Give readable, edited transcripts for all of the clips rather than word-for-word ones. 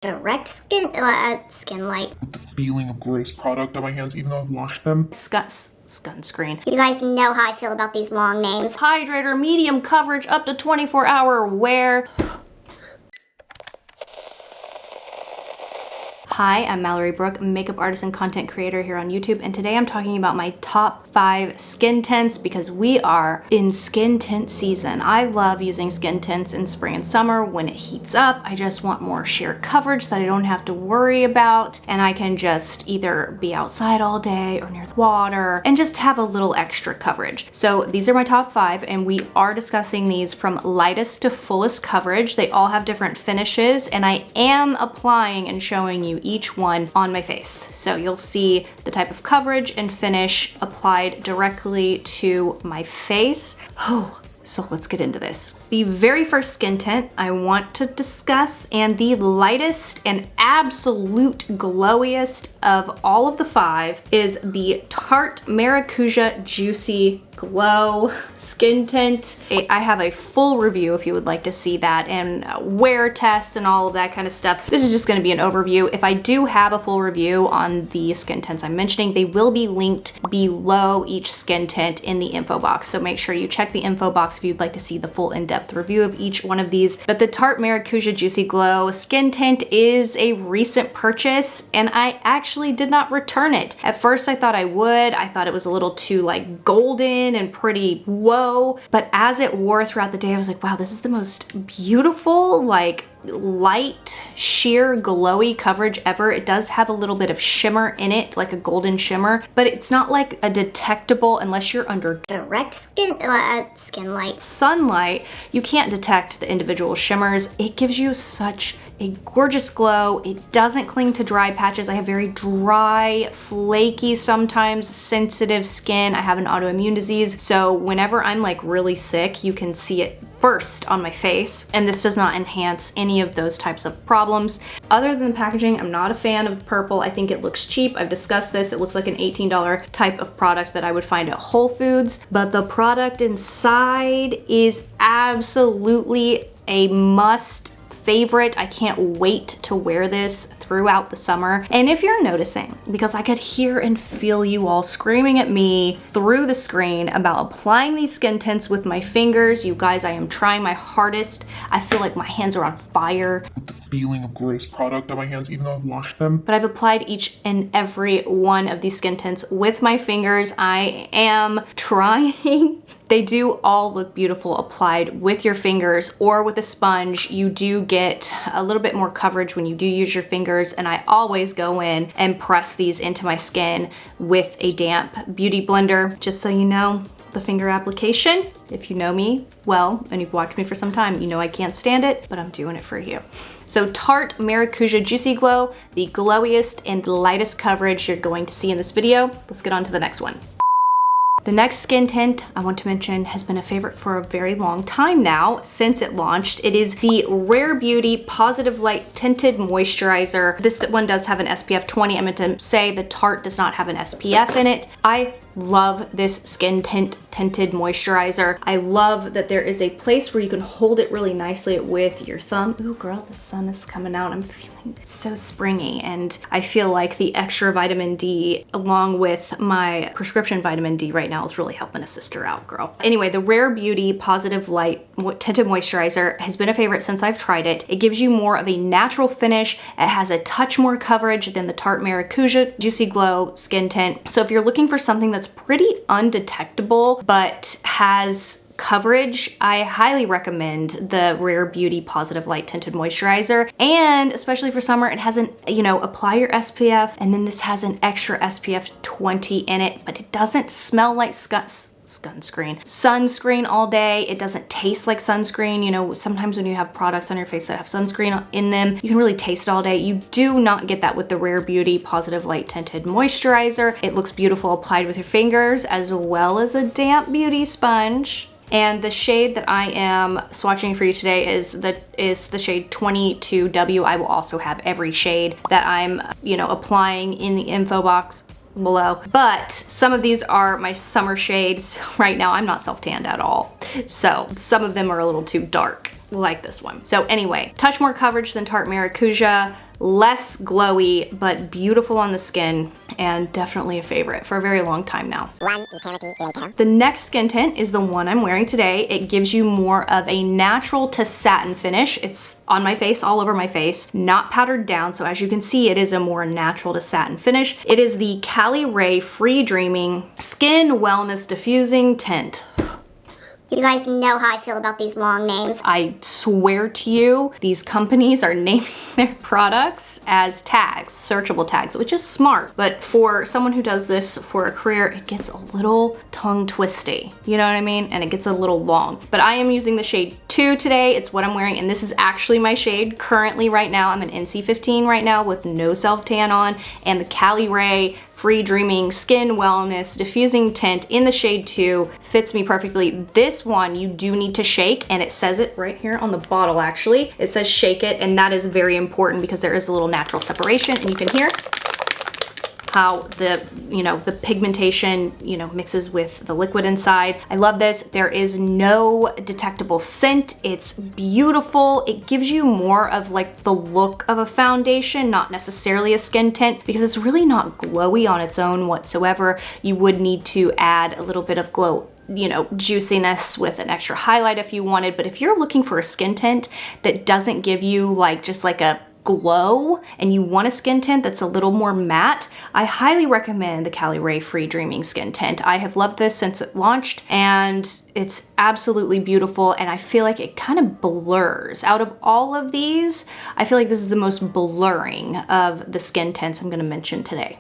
direct skin light. Feeling of gross product on my hands even though I've washed them. Sunscreen. You guys know how I feel about these long names. Hydrator, medium coverage, up to 24-hour wear. Hi, I'm Mallory Brooke, makeup artist and content creator here on YouTube, and today I'm talking about my top 5 skin tints because we are in skin tint season. I love using skin tints in spring and summer when it heats up. I just want more sheer coverage that I don't have to worry about, and I can just either be outside all day or near the water and just have a little extra coverage. So these are my top 5, and we are discussing these from lightest to fullest coverage. They all have different finishes, and I am applying and showing you each one on my face. So you'll see the type of coverage and finish applied directly to my face. Oh, so let's get into this. The very first skin tint I want to discuss, and the lightest and absolute glowiest of all of the 5, is the Tarte Maracuja Juicy Glow skin tint. I have a full review if you would like to see that, and wear tests and all of that kind of stuff. This is just going to be an overview. If I do have a full review on the skin tints I'm mentioning, they will be linked below each skin tint in the info box. So make sure you check the info box if you'd like to see the full in-depth review of each one of these. But the Tarte Maracuja Juicy Glow skin tint is a recent purchase, and I actually did not return it. At first I thought I would. I thought it was a little too like golden and pretty whoa, but as it wore throughout the day I was like, wow, this is the most beautiful, like light, sheer, glowy coverage ever. It does have a little bit of shimmer in it, like a golden shimmer, but it's not like a detectable unless you're under Direct skin light. Sunlight. You can't detect the individual shimmers. It gives you such a gorgeous glow. It doesn't cling to dry patches. I have very dry, flaky, sometimes sensitive skin. I have an autoimmune disease, so whenever I'm like really sick, you can see it first on my face, and this does not enhance any of those types of problems. Other than the packaging, I'm not a fan of purple. I think it looks cheap. I've discussed this. It looks like an $18 type of product that I would find at Whole Foods, but the product inside is absolutely a must favorite. I can't wait to wear this throughout the summer. And if you're noticing, because I could hear and feel you all screaming at me through the screen about applying these skin tints with my fingers, you guys, I am trying my hardest. I feel like my hands are on fire. Feeling of gross product on my hands even though I've washed them. But I've applied each and every one of these skin tints with my fingers. I am trying. They do all look beautiful applied with your fingers or with a sponge. You do get a little bit more coverage when you do use your fingers, and I always go in and press these into my skin with a damp beauty blender. Just so you know, the finger application, if you know me well and you've watched me for some time, you know I can't stand it, but I'm doing it for you. So Tarte Maracuja Juicy Glow, the glowiest and lightest coverage you're going to see in this video. Let's get on to the next one. The next skin tint I want to mention has been a favorite for a very long time now, since it launched. It is the Rare Beauty Positive Light Tinted Moisturizer. This one does have an SPF 20. I meant to say the Tarte does not have an SPF in it. I love this skin tint tinted moisturizer. I love that there is a place where you can hold it really nicely with your thumb. Ooh girl, the sun is coming out. I'm feeling so springy, and I feel like the extra vitamin D along with my prescription vitamin D right now is really helping a sister out, girl. Anyway, the Rare Beauty Positive Light Tinted Moisturizer has been a favorite since I've tried it. It gives you more of a natural finish. It has a touch more coverage than the Tarte Maracuja Juicy Glow skin tint. So if you're looking for something that's pretty undetectable but has coverage, I highly recommend the Rare Beauty Positive Light Tinted Moisturizer. And especially for summer, it has an, apply your SPF, and then this has an extra SPF 20 in it, but it doesn't smell like sunscreen all day. It doesn't taste like sunscreen. Sometimes when you have products on your face that have sunscreen in them, you can really taste it all day. You do not get that with the Rare Beauty Positive Light Tinted Moisturizer. It looks beautiful applied with your fingers as well as a damp beauty sponge. And the shade that I am swatching for you today is the shade 22W. I will also have every shade that I'm, applying in the info box below. But some of these are my summer shades. Right now I'm not self-tanned at all, so some of them are a little too dark. like this one. So anyway, touch more coverage than Tarte Maracuja, less glowy, but beautiful on the skin, and definitely a favorite for a very long time now. One eternity later. The next skin tint is the one I'm wearing today. It gives you more of a natural to satin finish. It's on my face, all over my face, not powdered down. So as you can see, it is a more natural to satin finish. It is the Cali Ray Free Dreaming Skin Wellness Diffusing Tint. You guys know how I feel about these long names. I swear to you, these companies are naming their products as tags, searchable tags, which is smart. But for someone who does this for a career, it gets a little tongue twisty. You know what I mean? And it gets a little long. But I am using the shade 2 today. It's what I'm wearing, and this is actually my shade currently right now. I'm an NC15 right now with no self-tan on, and the Cali Ray Free Dreaming Skin Wellness Diffusing Tint in the shade 2 fits me perfectly. This one you do need to shake, and it says it right here on the bottle actually. It says shake it, and that is very important because there is a little natural separation, and you can hear how the pigmentation, mixes with the liquid inside. I love this. There is no detectable scent. It's beautiful. It gives you more of like the look of a foundation, not necessarily a skin tint, because it's really not glowy on its own whatsoever. You would need to add a little bit of glow, juiciness with an extra highlight if you wanted. But if you're looking for a skin tint that doesn't give you just like a glow and you want a skin tint that's a little more matte, I highly recommend the Cali Ray Free Dreaming Skin Tint. I have loved this since it launched, and it's absolutely beautiful, and I feel like it kind of blurs. Out of all of these, I feel like this is the most blurring of the skin tints I'm going to mention today.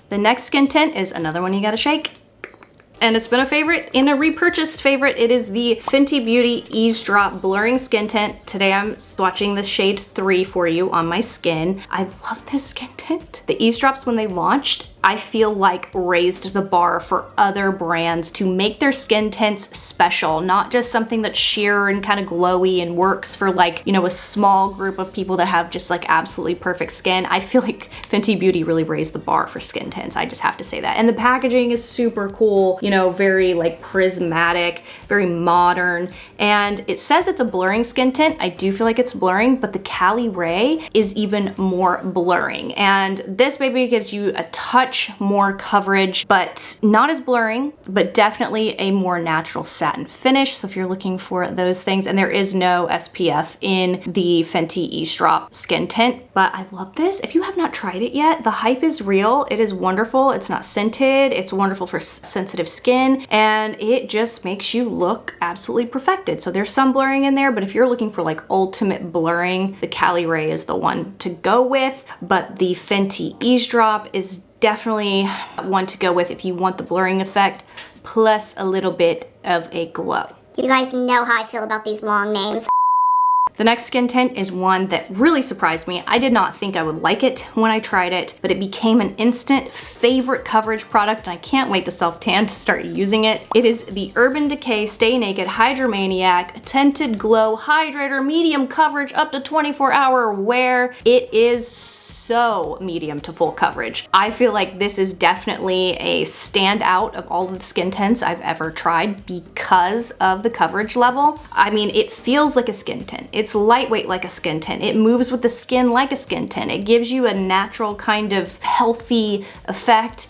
The next skin tint is another one you gotta shake. And it's been a favorite and a repurchased favorite. It is the Fenty Beauty Eavesdrop Blurring Skin Tint. Today I'm swatching the shade 3 for you on my skin. I love this skin tint. The Eavesdrops, when they launched, I feel like raised the bar for other brands to make their skin tints special, not just something that's sheer and kind of glowy and works for a small group of people that have just absolutely perfect skin. I feel like Fenty Beauty really raised the bar for skin tints. I just have to say that. And the packaging is super cool, very prismatic, very modern. And it says it's a blurring skin tint. I do feel like it's blurring, but the Cali Ray is even more blurring. And this baby gives you a touch more coverage, but not as blurring, but definitely a more natural satin finish. So if you're looking for those things, and there is no SPF in the Fenty Eavesdrop skin tint, but I love this. If you have not tried it yet, the hype is real. It is wonderful. It's not scented. It's wonderful for sensitive skin, and it just makes you look absolutely perfected. So there's some blurring in there, but if you're looking for ultimate blurring, the Cali Ray is the one to go with, but the Fenty Eavesdrop is definitely one to go with if you want the blurring effect plus a little bit of a glow. You guys know how I feel about these long names. The next skin tint is one that really surprised me. I did not think I would like it when I tried it, but it became an instant favorite coverage product, and I can't wait to self-tan to start using it. It is the Urban Decay Stay Naked Hydromaniac Tinted Glow Hydrator Medium Coverage up to 24-hour wear. It is so medium to full coverage. I feel like this is definitely a standout of all of the skin tints I've ever tried because of the coverage level. I mean, it feels like a skin tint. It's lightweight like a skin tint. It moves with the skin like a skin tint. It gives you a natural kind of healthy effect.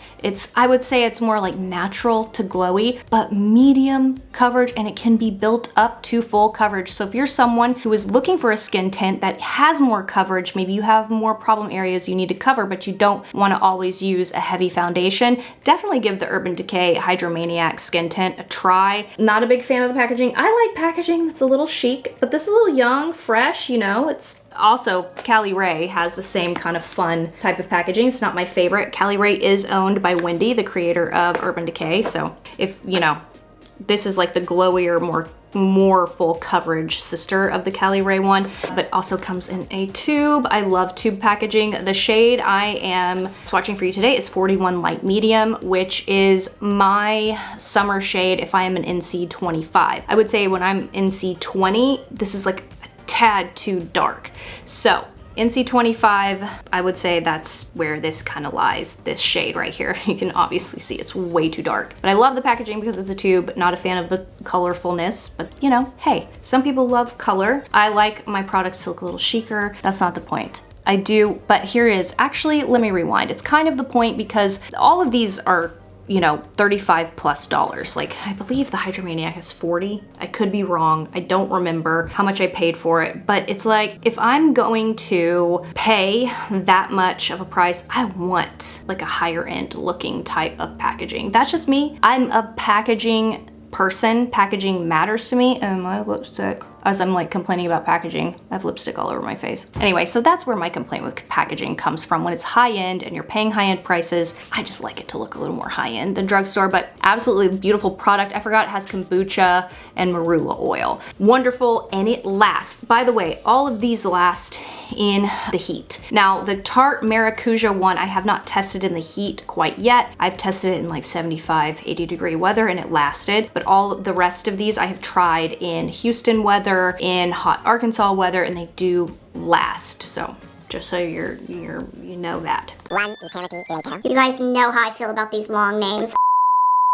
I would say it's more like natural to glowy, but medium coverage, and it can be built up to full coverage. So if you're someone who is looking for a skin tint that has more coverage, maybe you have more problem areas you need to cover, but you don't want to always use a heavy foundation, definitely give the Urban Decay Hydromaniac Skin Tint a try. Not a big fan of the packaging. I like packaging that's a little chic, but this is a little young, fresh, It's also, Cali Ray has the same kind of fun type of packaging. It's not my favorite. Cali Ray is owned by Wendy, the creator of Urban Decay. So if, this is like the glowier, more full coverage sister of the Cali Ray one, but also comes in a tube. I love tube packaging. The shade I am swatching for you today is 41 Light Medium, which is my summer shade if I am an NC 25. I would say when I'm NC 20, this is like tad too dark. So NC25, I would say that's where this kind of lies, this shade right here. You can obviously see it's way too dark. But I love the packaging because it's a tube, not a fan of the colorfulness, but you know, hey, some people love color. I like my products to look a little chicer. That's not the point. I do, but here it is. Actually, let me rewind. It's kind of the point because all of these are, you know, $35+. Like, I believe the Hydromaniac is 40. I could be wrong. I don't remember how much I paid for it, but it's like, if I'm going to pay that much of a price, I want like a higher end looking type of packaging. That's just me. I'm a packaging person. Packaging matters to me. And my lipstick, as I'm like complaining about packaging, I have lipstick all over my face. Anyway, so that's where my complaint with packaging comes from. When it's high end and you're paying high end prices, I just like it to look a little more high end than drugstore, but absolutely beautiful product. I forgot it has kombucha and marula oil. Wonderful, and it lasts. By the way, all of these last in the heat. Now, the Tarte Maracuja one, I have not tested in the heat quite yet. I've tested it in like 75, 80 degree weather and it lasted, but all of the rest of these I have tried in Houston weather, in hot Arkansas weather, and they do last. So just so you know that. One eternity later. You guys know how I feel about these long names.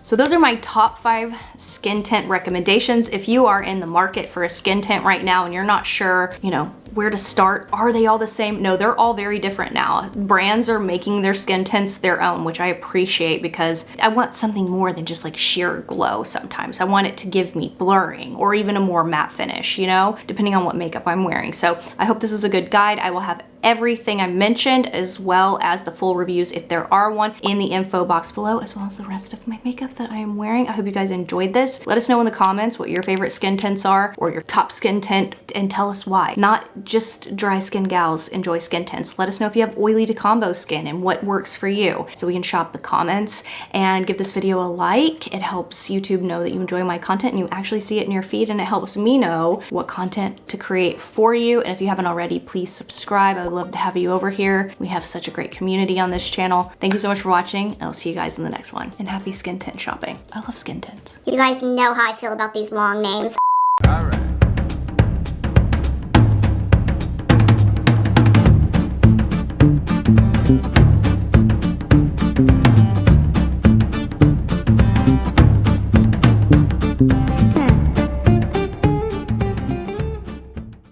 So those are my top 5 skin tint recommendations. If you are in the market for a skin tint right now and you're not sure, you know, where to start, are they all the same? No, they're all very different now. Brands are making their skin tints their own, which I appreciate because I want something more than just like sheer glow sometimes. I want it to give me blurring or even a more matte finish, you know, depending on what makeup I'm wearing. So I hope this was a good guide. I will have everything I mentioned as well as the full reviews, if there are one, in the info box below, as well as the rest of my makeup that I am wearing. I hope you guys enjoyed this. Let us know in the comments what your favorite skin tints are or your top skin tint, and tell us why. Not just dry skin gals enjoy skin tints. Let us know if you have oily to combo skin and what works for you so we can shop the comments, and give this video a like. It helps YouTube know that you enjoy my content and you actually see it in your feed, and it helps me know what content to create for you. And if you haven't already, please subscribe. I would love to have you over here. We have such a great community on this channel. Thank you so much for watching, and I'll see you guys in the next one. And happy skin tint shopping. I love skin tints. You guys know how I feel about these long names.